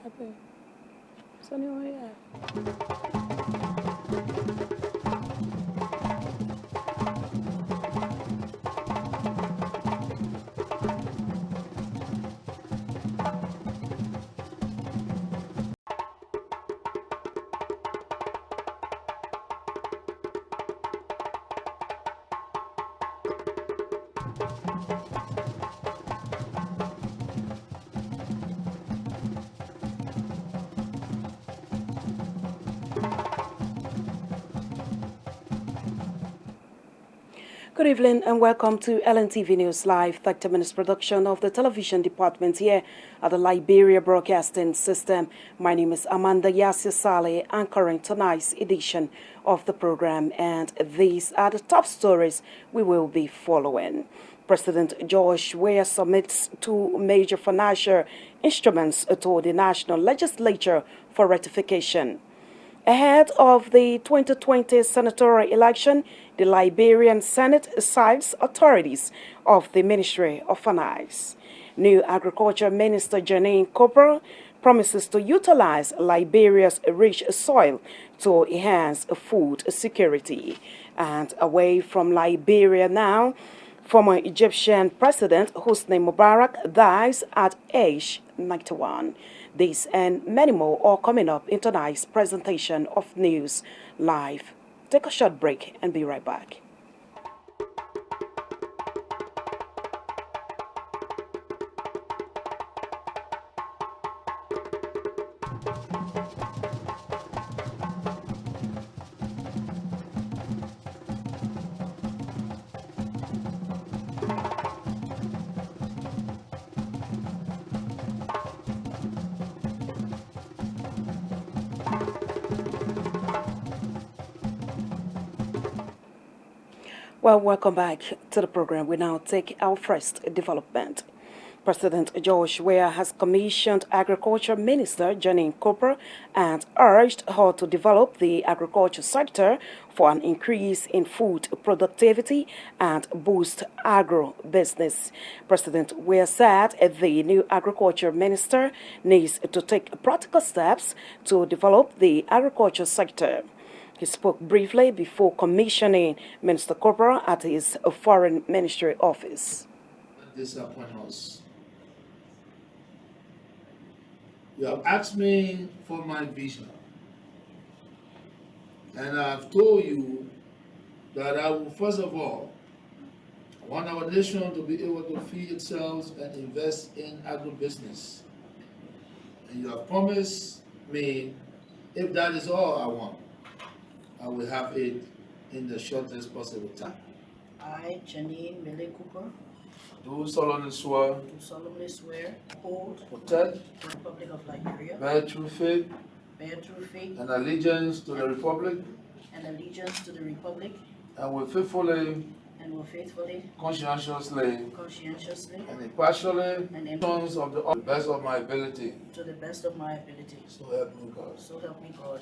Happy. So anyway, yeah. Good evening and welcome to LNTV News Live, 30 minutes production of the television department here at the Liberia Broadcasting System. My name is Amanda Yasir Saleh, anchoring tonight's edition of the program, and these are the top stories we will be following. President George Weah submits two major financial instruments to the National Legislature for ratification. Ahead of the 2020 senatorial election, the Liberian Senate cites authorities of the Ministry of Finance. New Agriculture Minister Janine Cooper promises to utilize Liberia's rich soil to enhance food security. And away from Liberia now, former Egyptian President Hosni Mubarak dies at age 91. This and many more are coming up in tonight's presentation of News Live. Take a short break and be right back. Well, welcome back to the program. We now take our first development. President George Weah has commissioned Agriculture Minister Janine Cooper and urged her to develop the agriculture sector for an increase in food productivity and boost agro-business. President Weah said the new agriculture minister needs to take practical steps to develop the agriculture sector. He spoke briefly before commissioning Minister Cooper at his Foreign Ministry office. Disappoint us. You have asked me for my vision, and I've told you that I will, first of all, want our nation to be able to feed itself and invest in agribusiness. And you have promised me, if that is all I want, I will have it in the shortest possible time. I, Janine Mille Cooper, Do solemnly swear, do solemnly swear, hold protect, the Republic of Liberia, bear true faith, bear true faith and allegiance to the Republic, and allegiance to the Republic, and will faithfully, and will faithfully, conscientiously, conscientiously, and impartially, and actions of the best of my ability. to the best of my ability. So help me God. So help me God.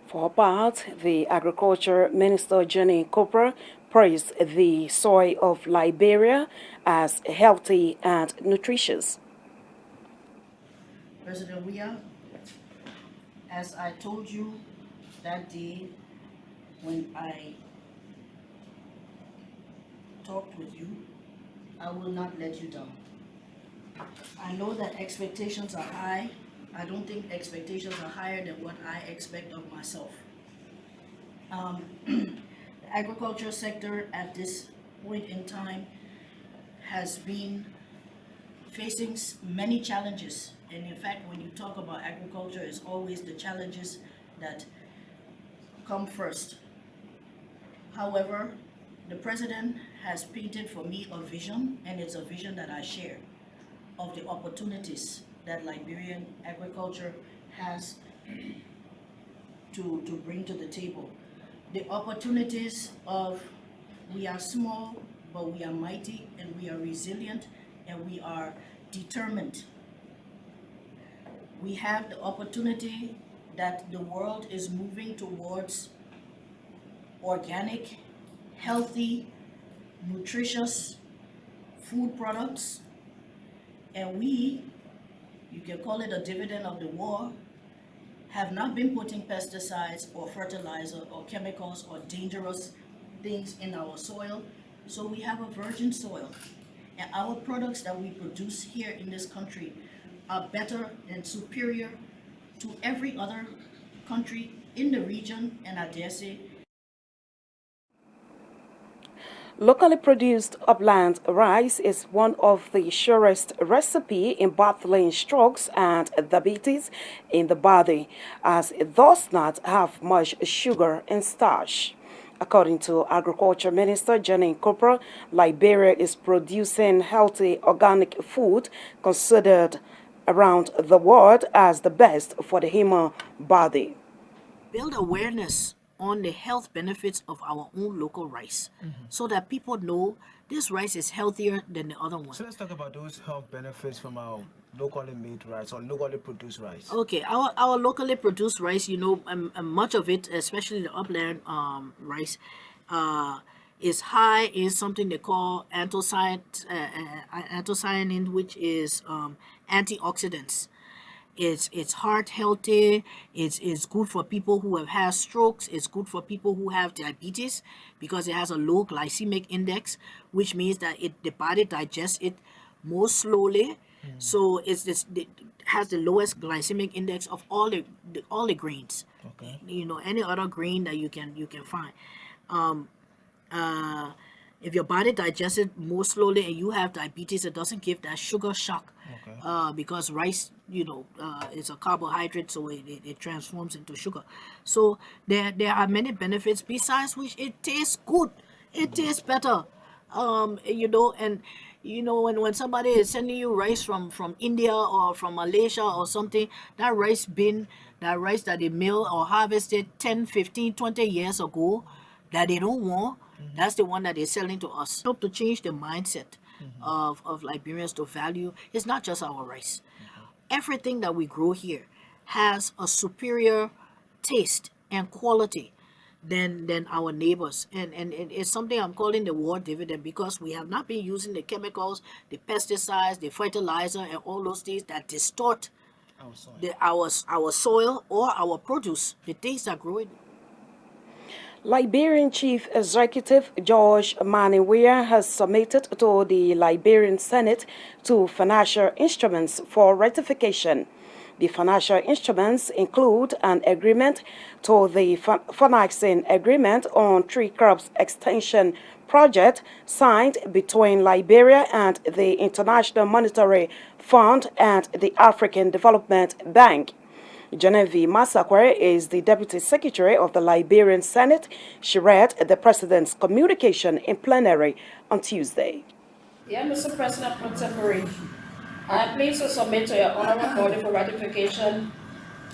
For her part, the Agriculture Minister Janine Cooper praised the soil of Liberia as healthy and nutritious. President Weah, as I told you that day when I talked with you, I will not let you down. I know that expectations are high. I don't think expectations are higher than what I expect of myself. The agriculture sector at this point in time has been facing many challenges. And in fact, when you talk about agriculture, it's always the challenges that come first. However, the president has painted for me a vision, and it's a vision that I share, of the opportunities that Liberian agriculture has to bring to the table. The opportunities of we are small, but we are mighty, and we are resilient, and we are determined we have the opportunity that the world is moving towards organic, healthy, nutritious food products, and we, you can call it a dividend of the war, have not been putting pesticides or fertilizer or chemicals or dangerous things in our soil. So we have a virgin soil. And our products that we produce here in this country are better and superior to every other country in the region, and I dare say. Locally produced upland rice is one of the surest recipe in battling strokes and diabetes in the body, as it does not have much sugar and starch. According to Agriculture Minister Janine Cooper, Liberia is producing healthy organic food considered around the world as the best for the human body. Build awareness on the health benefits of our own local rice, so that people know this rice is healthier than the other one. So let's talk about those health benefits from our locally made rice or locally produced rice. Okay, our locally produced rice, much of it, especially the upland rice, is high in something they call anthocyanin, which is antioxidants. It's heart healthy. It's good for people who have had strokes. It's good for people who have diabetes because it has a low glycemic index, which means that the body digests it more slowly. So it has the lowest glycemic index of all the grains. Okay. Any other grain that you can find. If your body digests it more slowly and you have diabetes, it doesn't give that sugar shock. Okay. Because rice, is a carbohydrate, so it transforms into sugar. So there are many benefits besides which it tastes good. It tastes better. When somebody is sending you rice from India or from Malaysia or something, that rice that they mill or harvested 10, 15, 20 years ago, that they don't want, that's the one that they're selling to us. Help to change the mindset of Liberians to value. It's not just our rice. Everything that we grow here has a superior taste and quality than our neighbors. And it's something I'm calling the war dividend, because we have not been using the chemicals, the pesticides, the fertilizer, and all those things that distort our soil or our produce, the things that grow in. Liberian Chief Executive George Maniwea has submitted to the Liberian Senate two financial instruments for ratification. The financial instruments include an agreement to the financing agreement on tree crops extension project signed between Liberia and the International Monetary Fund and the African Development Bank. Genevieve Massaquer is the Deputy Secretary of the Liberian Senate. She read the President's communication in plenary on Tuesday. Dear Mr. President Contemporary, I am pleased to submit to your honorable body for ratification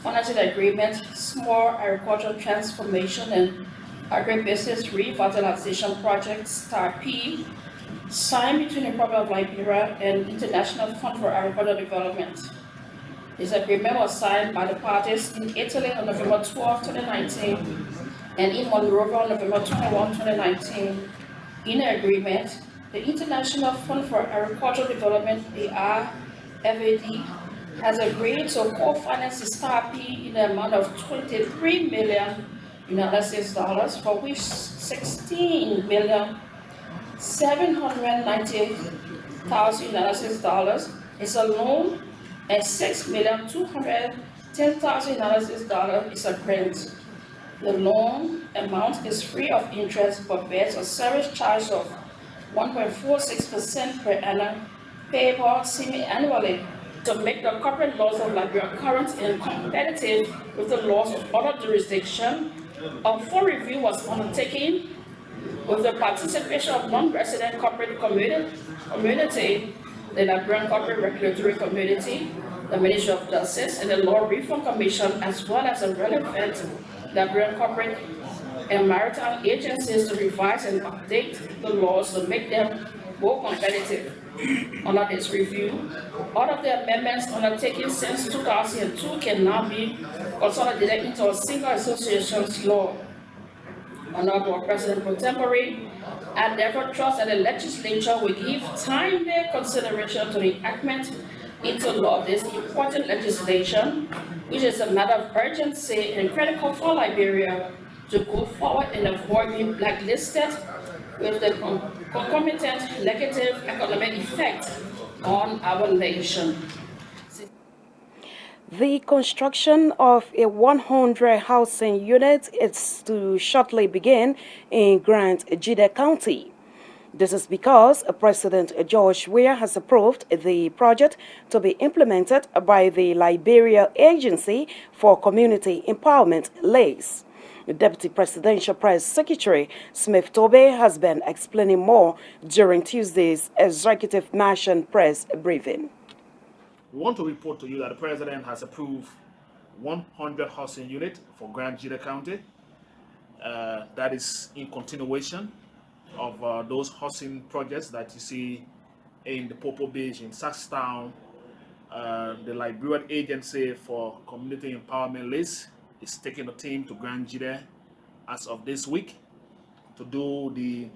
financial agreement, Small Agricultural Transformation and Agribusiness Revitalization Project, STAR-P, signed between the Republic of Liberia and International Fund for Agricultural Development. This agreement was signed by the parties in Italy on November 12, 2019, and in Monrovia on November 21, 2019. In the agreement, the International Fund for Agricultural Development, ARFAD, has agreed to co-finance the STAR-P in the amount of $23 million United States dollars, for which $16,790,000 United States dollars is a loan and $6,210,000 United States dollars is a grant. The loan amount is free of interest but bears a service charge of 1.46% per annum, payable semi-annually, to make the corporate laws of Liberia current and competitive with the laws of other jurisdictions. A full review was undertaken with the participation of non-resident corporate community, the Liberian Corporate Regulatory Community, the Ministry of Justice, and the Law Reform Commission, as well as the relevant Liberian corporate and maritime agencies to revise and update the laws to make them more competitive. Under this review, all of the amendments undertaken since 2002 can now be consolidated into a single associations law. Honorable President Pro Tempore, I therefore trust that the legislature will give timely consideration to the enactment into law of this important legislation, which is a matter of urgency and critical for Liberia to go forward and avoid being blacklisted with the concomitant negative economic effect on our nation. The construction of a 100 housing unit is to shortly begin in Grand Jide County. This is because President George Weah has approved the project to be implemented by the Liberia Agency for Community Empowerment, LACE. Deputy Presidential Press Secretary Smith Tobe has been explaining more during Tuesday's Executive Mansion press briefing. We want to report to you that the President has approved 100 housing unit for Grand Jide County. That is in continuation of those housing projects that you see in the Popo Beach in Saxtown. The Liberian Agency for Community Empowerment LACE is taking a team to Grand Jide as of this week to do the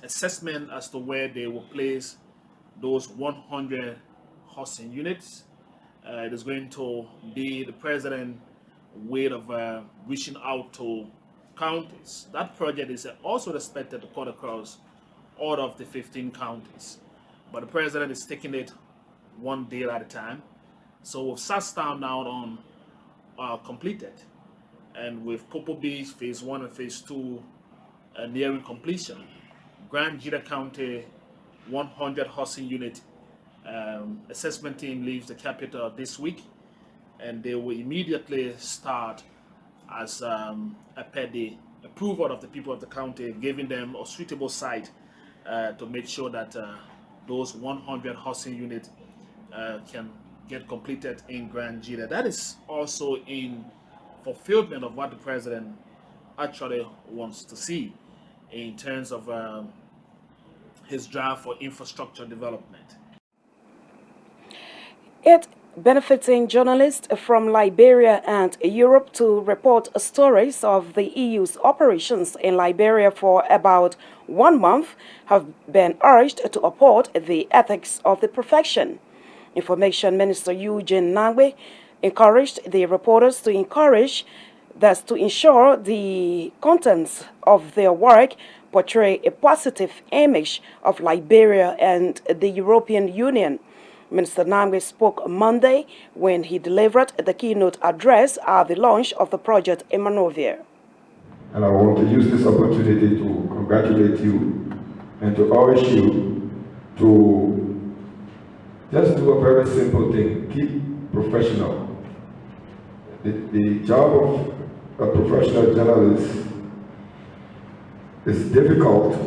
assessment as to where they will place those 100 housing units. It is going to be the President's way of reaching out to counties. That project is also expected to cut across all of the 15 counties, but the President is taking it one day at a time. So with Saxtown now on completed, and with Popo Beach phase 1 and phase 2 nearing completion, Grand Jide County 100 housing unit assessment team leaves the capital this week, and they will immediately start as per the approval of the people of the county, giving them a suitable site to make sure that those 100 housing units can get completed in Grand Jide. That is also in fulfillment of what the President actually wants to see in terms of his drive for infrastructure development. It benefiting journalists from Liberia and Europe to report stories of the EU's operations in Liberia for about 1 month have been urged to uphold the ethics of the profession. Information Minister Eugene Nangwe encouraged the reporters to ensure the contents of their work portray a positive image of Liberia and the European Union. Minister Nangwe spoke Monday when he delivered the keynote address at the launch of the project in Monrovia. And I want to use this opportunity to congratulate you and to urge you to just do a very simple thing. Keep professional. The job of a professional journalist is difficult,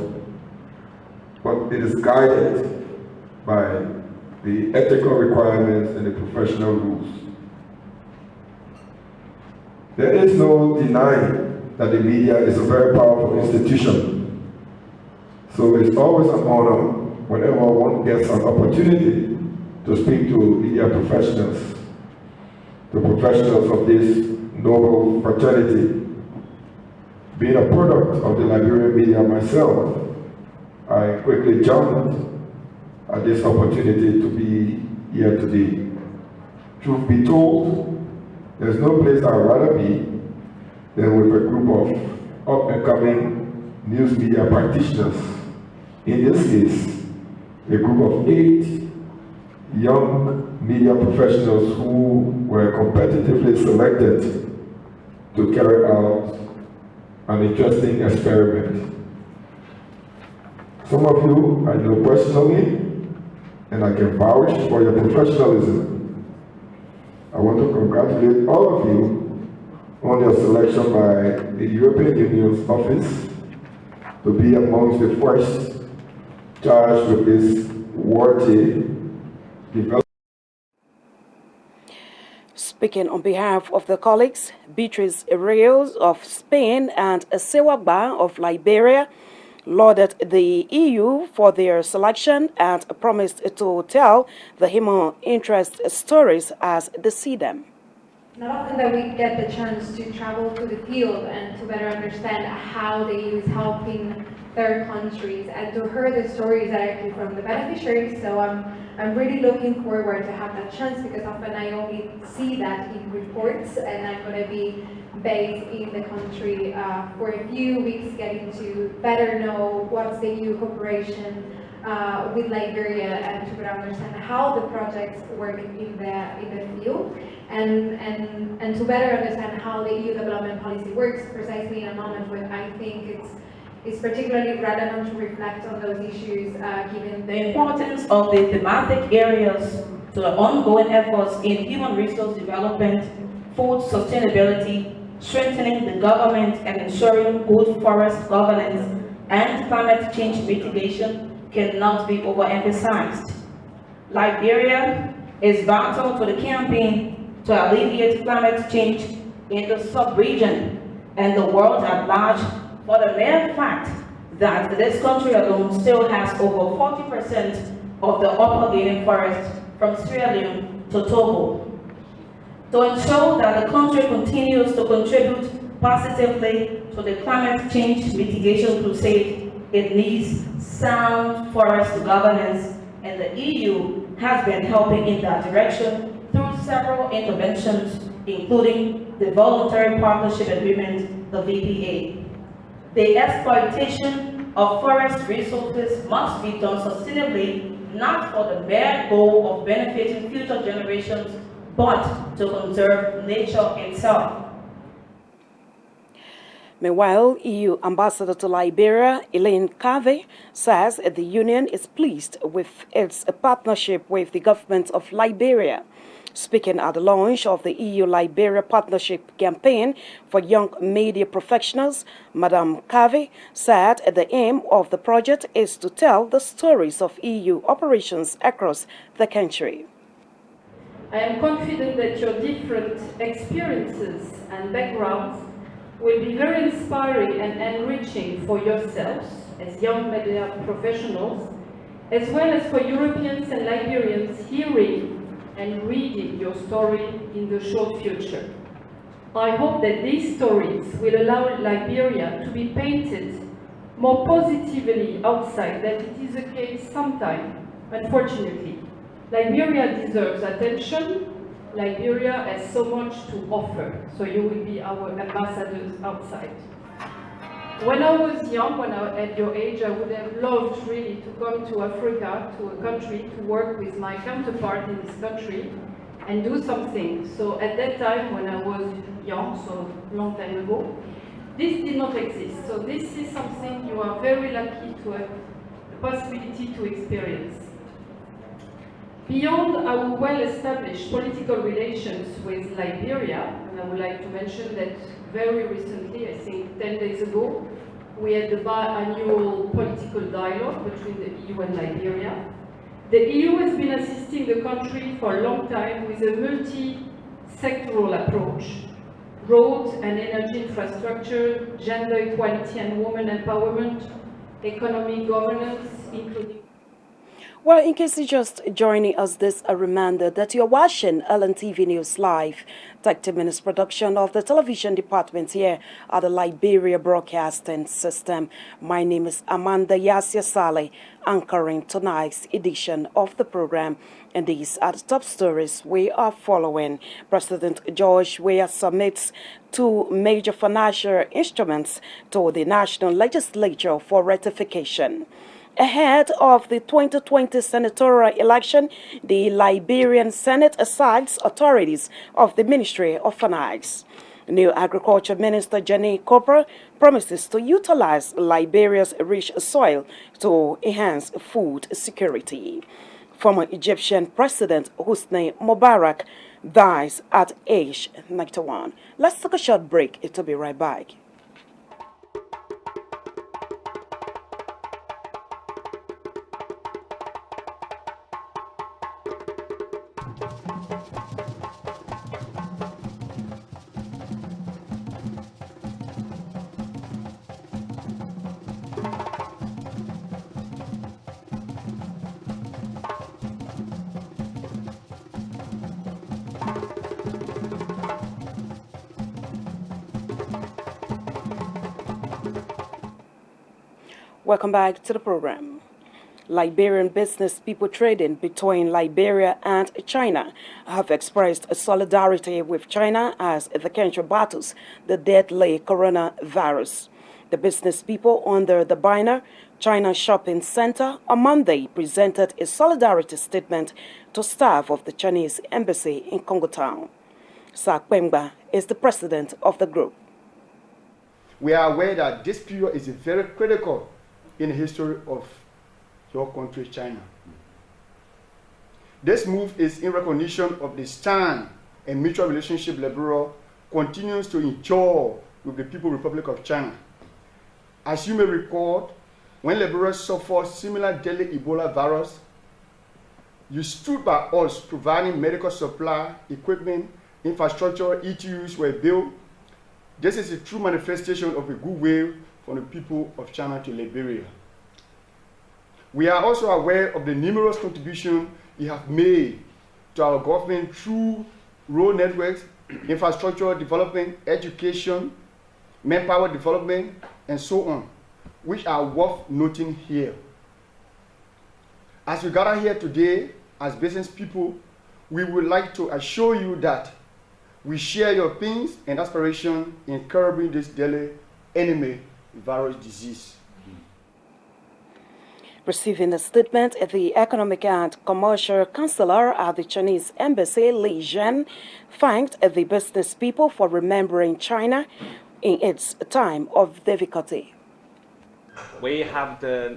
but it is guided by the ethical requirements and the professional rules. There is no denying that the media is a very powerful institution. So it's always an honor whenever one gets an opportunity to speak to media professionals, the professionals of this noble fraternity. Being a product of the Liberian media myself, I quickly jumped at this opportunity to be here today. Truth be told, there's no place I'd rather be than with a group of up-and-coming news media practitioners. In this case, a group of 8 young media professionals who were competitively selected to carry out an interesting experiment. Some of you I know personally, and I can vouch for your professionalism. I want to congratulate all of you on your selection by the European Union's office to be amongst the first charged with this worthy development. Speaking on behalf of the colleagues, Beatrice Rios of Spain and Sewagba of Liberia, lauded the EU for their selection and promised to tell the human interest stories as they see them. Not often that we get the chance to travel to the field and to better understand how the EU is helping third countries and to hear the stories directly from the beneficiaries. So I'm really looking forward to have that chance, because often I only see that in reports, and I'm going to be based in the country for a few weeks, getting to better know what's the EU cooperation with Liberia and to better understand how the projects work in the field. And to better understand how the EU development policy works, precisely in a moment when I think it's particularly relevant to reflect on those issues, given the importance of the thematic areas to the ongoing efforts in human resource development, food sustainability, strengthening the government and ensuring good forest governance and climate change mitigation cannot be overemphasized. Liberia is vital to the campaign to alleviate climate change in the sub-region and the world at large, for the mere fact that this country alone still has over 40% of the upper Guinea forest from Sierra Leone to Togo. To ensure that the country continues to contribute positively to the climate change mitigation crusade, it needs sound forest governance, and the EU has been helping in that direction through several interventions, including the Voluntary Partnership Agreement, the VPA. The exploitation of forest resources must be done sustainably, not for the mere goal of benefiting future generations, but to conserve nature itself. Meanwhile, EU Ambassador to Liberia, LNTV, says the Union is pleased with its partnership with the government of Liberia. Speaking at the launch of the EU-Liberia Partnership Campaign for Young Media Professionals, Madame Cave said the aim of the project is to tell the stories of EU operations across the country. I am confident that your different experiences and backgrounds will be very inspiring and enriching for yourselves as young media professionals, as well as for Europeans and Liberians hearing and reading your story in the short future. I hope that these stories will allow Liberia to be painted more positively outside than it is the case sometimes, unfortunately. Liberia deserves attention. Liberia has so much to offer, so you will be our ambassadors outside. When I was young, at your age, I would have loved really to come to Africa, to a country, to work with my counterpart in this country and do something. So at that time, when I was young, so long time ago, this did not exist. So this is something you are very lucky to have the possibility to experience. Beyond our well-established political relations with Liberia, and I would like to mention that very recently, I think 10 days ago, we had the biannual political dialogue between the EU and Liberia. The EU has been assisting the country for a long time with a multi-sectoral approach: roads and energy infrastructure, gender equality and women empowerment, economic governance, including... Well, in case you're just joining us, this a reminder that you're watching LNTV News Live, 30 minutes production of the television department here at the Liberia Broadcasting System. My name is Amanda Yasia Saleh, anchoring tonight's edition of the program. And these are the top stories we are following. President George Weah submits 2 major financial instruments to the National Legislature for ratification. Ahead of the 2020 senatorial election, the Liberian Senate assigns authorities of the Ministry of Finance. New Agriculture Minister Jenny Cooper promises to utilize Liberia's rich soil to enhance food security. Former Egyptian President Hosni Mubarak dies at age 91. Let's take a short break to be right back. Welcome back to the program. Liberian business people trading between Liberia and China have expressed solidarity with China as the country battles the deadly coronavirus. The business people under the banner China Shopping Center on Monday presented a solidarity statement to staff of the Chinese embassy in Congo Town. Sakpemba is the president of the group. We are aware that this period is very critical in the history of your country, China. This move is in recognition of the stand and mutual relationship Liberia continues to enjoy with the People's Republic of China. As you may recall, when Liberia suffered similar deadly Ebola virus, you stood by us providing medical supply, equipment, infrastructure, ETUs were built. This is a true manifestation of a goodwill from the people of China to Liberia. We are also aware of the numerous contributions you have made to our government through road networks, infrastructure development, education, manpower development, and so on, which are worth noting here. As we gather here today as business people, we would like to assure you that we share your pains and aspirations in curbing this deadly enemy, virus disease. Receiving a statement, the Economic and Commercial Counselor at the Chinese Embassy, Li Zhen, thanked the business people for remembering China in its time of difficulty. We have the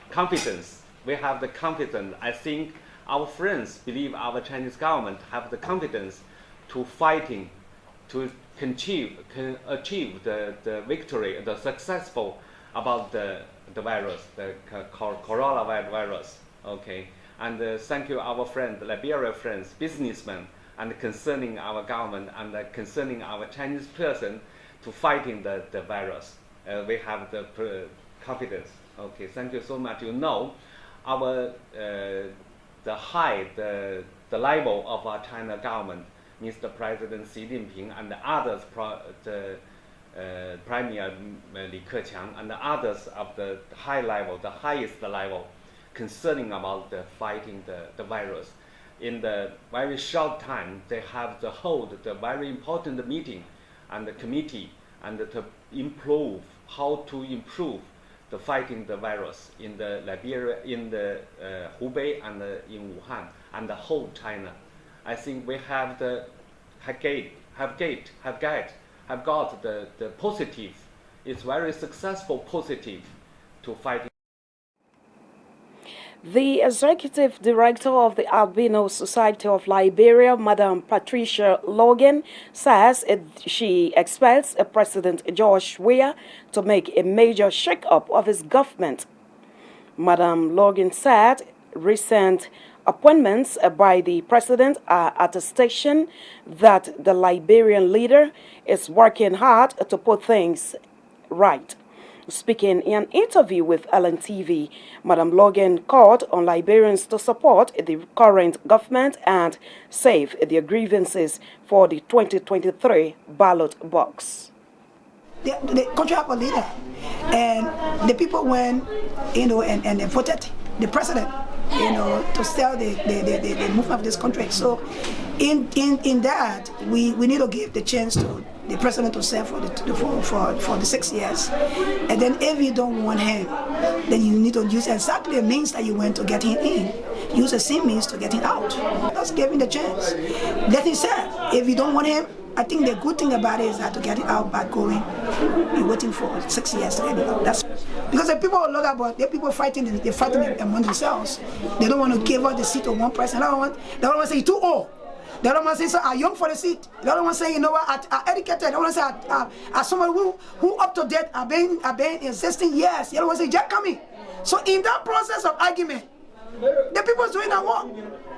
confidence. I think our friends believe our Chinese government have the confidence to fighting, to achieve the victory, the successful about the virus, the coronavirus. Okay, and thank you, our friend, Liberia friends, businessmen, and concerning our government and concerning our Chinese person to fighting the virus. We have the confidence. Okay, thank you so much. You know, our the level of our China government, Mr. President Xi Jinping and others, Premier Li Keqiang and others of the high level, the highest level, concerning about the fighting the virus. In the very short time, they have to hold the very important meeting and the committee and to improve how to improve the fighting the virus in the Liberia, in the Hubei and in Wuhan and the whole China. I think we have got the positive. It's very successful positive to fight. The executive director of the Albino Society of Liberia, Madam Patricia Logan, says she expects President George Weah to make a major shake-up of his government. Madam Logan said recent appointments by the president are attestation that the Liberian leader is working hard to put things right. Speaking in an interview with LNTV, Madam Logan called on Liberians to support the current government and save their grievances for the 2023 ballot box. The country have a leader, and the people went, and voted the president, to sell the movement of this country. So, in that, we need to give the chance to the president to serve for the 6 years, and then if you don't want him, then you need to use exactly the means that you went to get him in. Use the same means to get him out. Let's give him the chance. Let him serve. If you don't want him, I think the good thing about it is that to get it out by going and waiting for 6 years to get it out. That's because the people look about the people fighting among themselves. They don't want to give up the seat to one person. They don't want to say you're too old. They don't want to say so I'm young for the seat. They don't want to say, you know what, I'm educated. They don't want to say as someone who up to date have been existing years. They don't want to say Jack coming. So in that process of argument, the people is doing that work.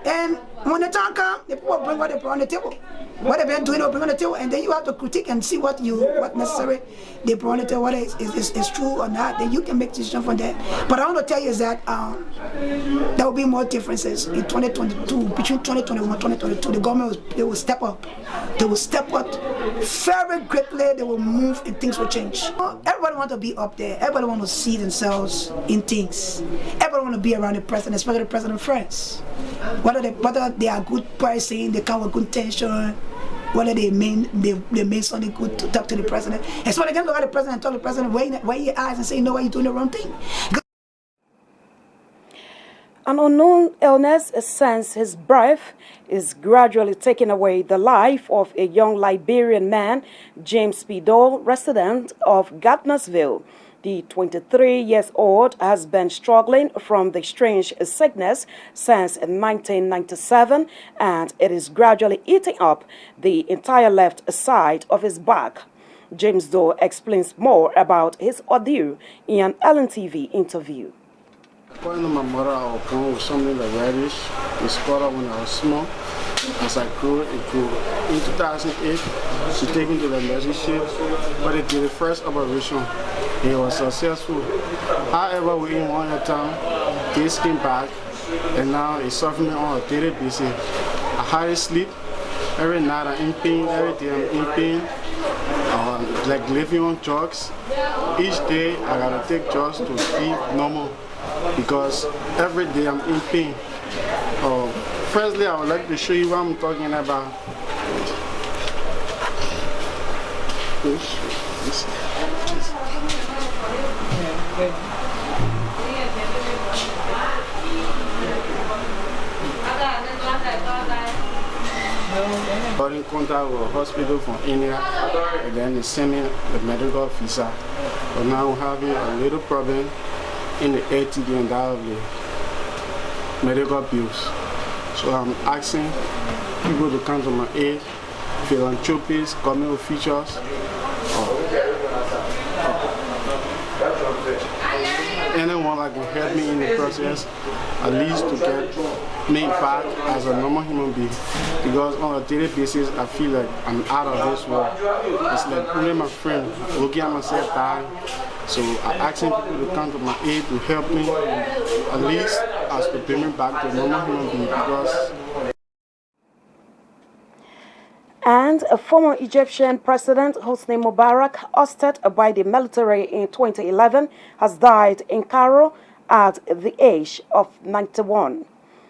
And when the time comes, the people bring what they bring on the table. What they've been doing, they'll bring on the table, and then you have to critique and see what necessary they bring on the table, whether is true or not. Then you can make decision from that. But I want to tell you is that there will be more differences in 2022 between 2021 and 2022. The government they will step up. They will step up very quickly they will move and things will change. Everybody want to be up there. Everybody want to see themselves in things. Everybody want to be around the president, especially the president friends. Whether they are good person, they come with good tension, whether they mean something good to talk to the president. And so they can look at the president and talk to the president, wave your eyes and say, no, you're doing the wrong thing. An unknown illness since his birth is gradually taking away the life of a young Liberian man, James P. Dole, resident of Gardnersville. The 23-year-old has been struggling from the strange sickness since 1997, and it is gradually eating up the entire left side of his back. James Dole explains more about his ordeal in an LNTV interview. According to my mother, I was born with something like reddish. It started when I was small. As I grew, it grew. In 2008, she took me to the emergency, but they did the first operation. It was successful. However, within 1 year time, this came back, and now it's suffering on a daily basis. I hardly sleep. Every night I'm in pain, every day I'm in pain. Like living on drugs. Each day I gotta take drugs to be normal, because every day I'm in pain. Firstly, I would like to show you what I'm talking about. Got in contact with a hospital from India, and then they sent me the medical visa. But now I'm having a little problem in the LTV and that of the medical bills. So I'm asking people to come to my aid, philanthropists, government officials, anyone that can help me in the process, at least to get me back as a normal human being. Because on a daily basis, I feel like I'm out of this world. It's like pulling my friend, looking at myself dying. So I'm asking people to come to my aid to help me, at least as to bring me back to a normal human being. Because And a former Egyptian president, Hosni Mubarak, ousted by the military in 2011, has died in Cairo at the age of 91.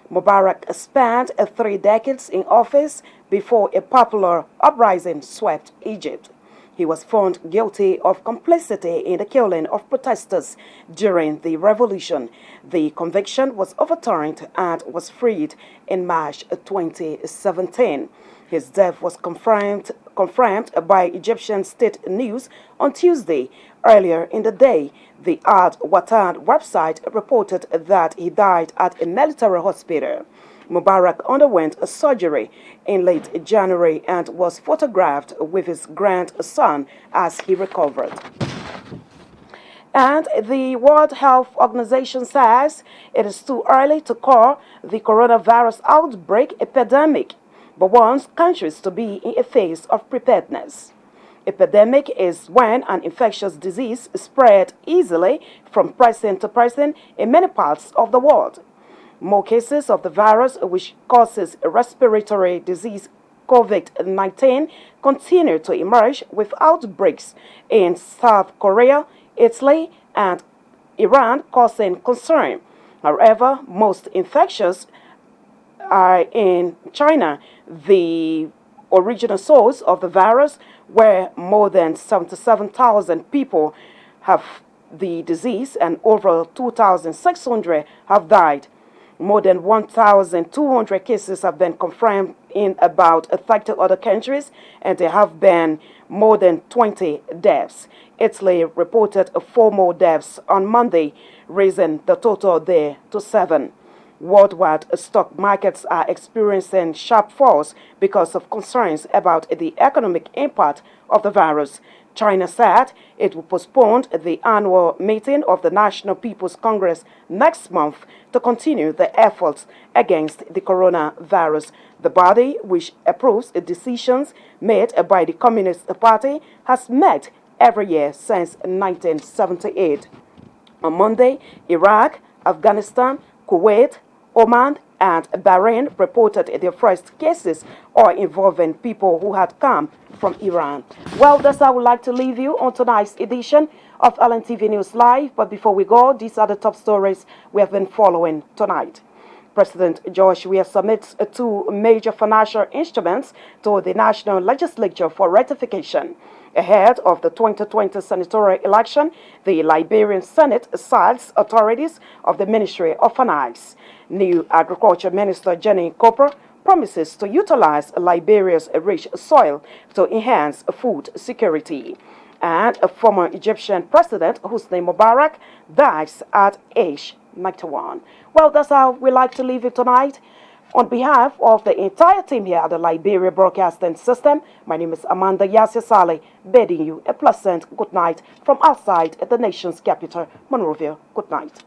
Mubarak spent 3 decades in office before a popular uprising swept Egypt. He was found guilty of complicity in the killing of protesters during the revolution. The conviction was overturned and was freed in March 2017. His death was confirmed by Egyptian state news on Tuesday. Earlier in the day, the Ad Watad website reported that he died at a military hospital. Mubarak underwent a surgery in late January and was photographed with his grandson as he recovered. And the World Health Organization says it is too early to call the coronavirus outbreak epidemic, but wants countries to be in a phase of preparedness. Epidemic is when an infectious disease spread easily from person to person in many parts of the world. More cases of the virus, which causes respiratory disease COVID-19, continue to emerge with outbreaks in South Korea, Italy, and Iran, causing concern. However, most infectious are in China, the original source of the virus, where more than 77,000 people have the disease and over 2,600 have died. More than 1,200 cases have been confirmed in about 30 other countries, and there have been more than 20 deaths. Italy reported 4 more deaths on Monday, raising the total there to 7. Worldwide stock markets are experiencing sharp falls because of concerns about the economic impact of the virus. China said it will postpone the annual meeting of the National People's Congress next month to continue the efforts against the coronavirus. The body, which approves decisions made by the Communist Party, has met every year since 1978. On Monday, Iraq, Afghanistan, Kuwait, Oman, and Bahrain reported their first cases are involving people who had come from Iran. Well, that's how I would like to leave you on tonight's edition of LNTV News Live. But before we go, these are the top stories we have been following tonight. President George Weah submits two major financial instruments to the National Legislature for ratification. Ahead of the 2020 senatorial election, the Liberian Senate cites authorities of the Ministry of Finance. New Agriculture Minister Jenny Cooper promises to utilize Liberia's rich soil to enhance food security. And a former Egyptian president, Hosni Mubarak, dies at age 91. Well, that's how we like to leave it tonight. On behalf of the entire team here at the Liberia Broadcasting System, my name is Amanda Yasir Saleh, bidding you a pleasant good night from outside the nation's capital, Monrovia. Good night.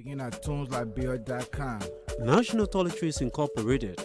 Begin at tuneslibeer.com. National Toiletries Incorporated